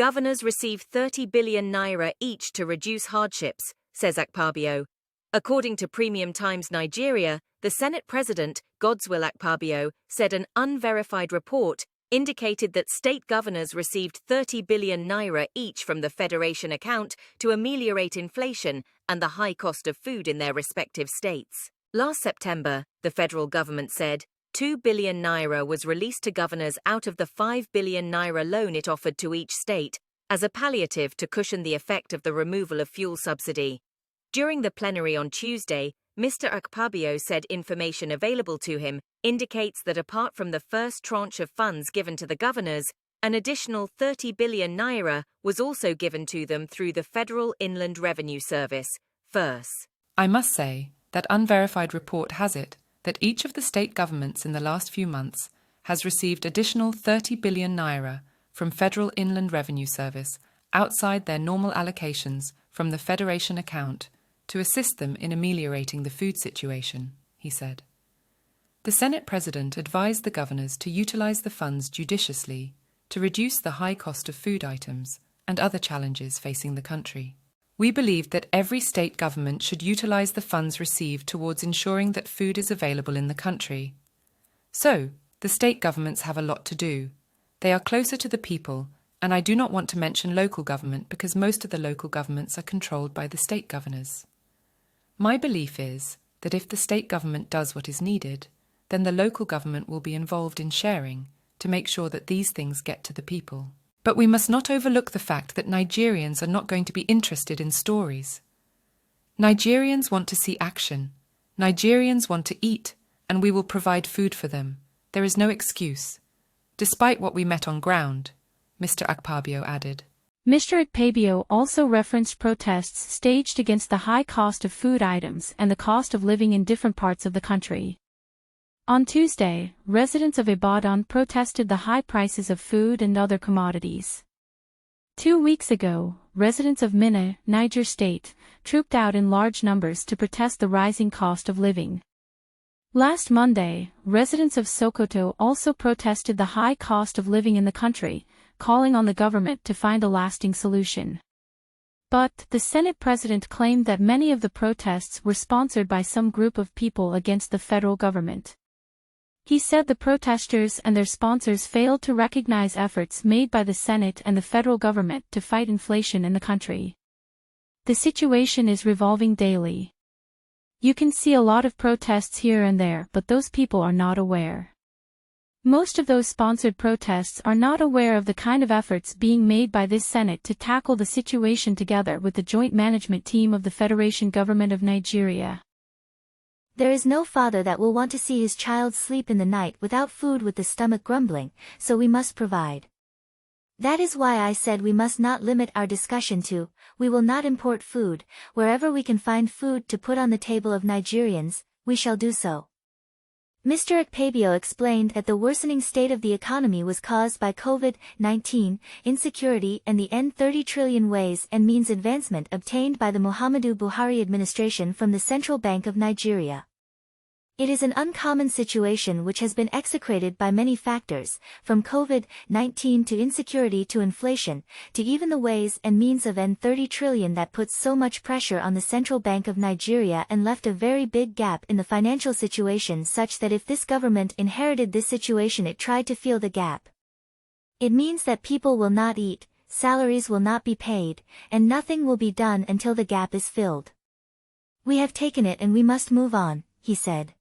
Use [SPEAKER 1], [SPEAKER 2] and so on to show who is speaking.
[SPEAKER 1] Governors receive 30 billion naira each to reduce hardships, says Akpabio. According to Premium Times Nigeria, the Senate President, Godswill Akpabio, said an unverified report indicated that state governors received 30 billion naira each from the Federation account to ameliorate inflation and the high cost of food in their respective states. Last September, the federal government said 2 billion naira was released to governors out of the 5 billion naira loan it offered to each state as a palliative to cushion the effect of the removal of fuel subsidy. During the plenary on Tuesday, Mr. Akpabio said information available to him indicates that apart from the first tranche of funds given to the governors, an additional 30 billion naira was also given to them through the Federal Inland Revenue Service, FIRS.
[SPEAKER 2] I must say that unverified report has it that each of the state governments in the last few months has received additional 30 billion naira from Federal Inland Revenue Service outside their normal allocations from the Federation account to assist them in ameliorating the food situation, he said. The Senate President advised the governors to utilize the funds judiciously to reduce the high cost of food items and other challenges facing the country. We believe that every state government should utilize the funds received towards ensuring that food is available in the country. So, the state governments have a lot to do. They are closer to the people, and I do not want to mention local government because most of the local governments are controlled by the state governors. My belief is that if the state government does what is needed, then the local government will be involved in sharing to make sure that these things get to the people. But we must not overlook the fact that Nigerians are not going to be interested in stories. Nigerians want to see action. Nigerians want to eat, and we will provide food for them. There is no excuse. Despite what we met on ground, Mr. Akpabio added.
[SPEAKER 3] Mr. Akpabio also referenced protests staged against the high cost of food items and the cost of living in different parts of the country. On Tuesday, residents of Ibadan protested the high prices of food and other commodities. 2 weeks ago, residents of Minna, Niger State, trooped out in large numbers to protest the rising cost of living. Last Monday, residents of Sokoto also protested the high cost of living in the country, calling on the government to find a lasting solution. But the Senate President claimed that many of the protests were sponsored by some group of people against the federal government. He said the protesters and their sponsors failed to recognize efforts made by the Senate and the federal government to fight inflation in the country. The situation is revolving daily. You can see a lot of protests here and there, but those people are not aware. Most of those sponsored protests are not aware of the kind of efforts being made by this Senate to tackle the situation together with the joint management team of the Federation Government of Nigeria.
[SPEAKER 4] There is no father that will want to see his child sleep in the night without food with the stomach grumbling, so we must provide. That is why I said we must not limit our discussion to, we will not import food, wherever we can find food to put on the table of Nigerians, we shall do so. Mr. Akpabio explained that the worsening state of the economy was caused by COVID-19, insecurity and the N30 ways and means advancement obtained by the Muhammadu Buhari administration from the Central Bank of Nigeria. It is an uncommon situation which has been execrated by many factors, from COVID-19 to insecurity to inflation, to even the ways and means of N30 that puts so much pressure on the Central Bank of Nigeria and left a very big gap in the financial situation such that if this government inherited this situation it tried to fill the gap. It means that people will not eat, salaries will not be paid, and nothing will be done until the gap is filled. We have taken it and we must move on, he said.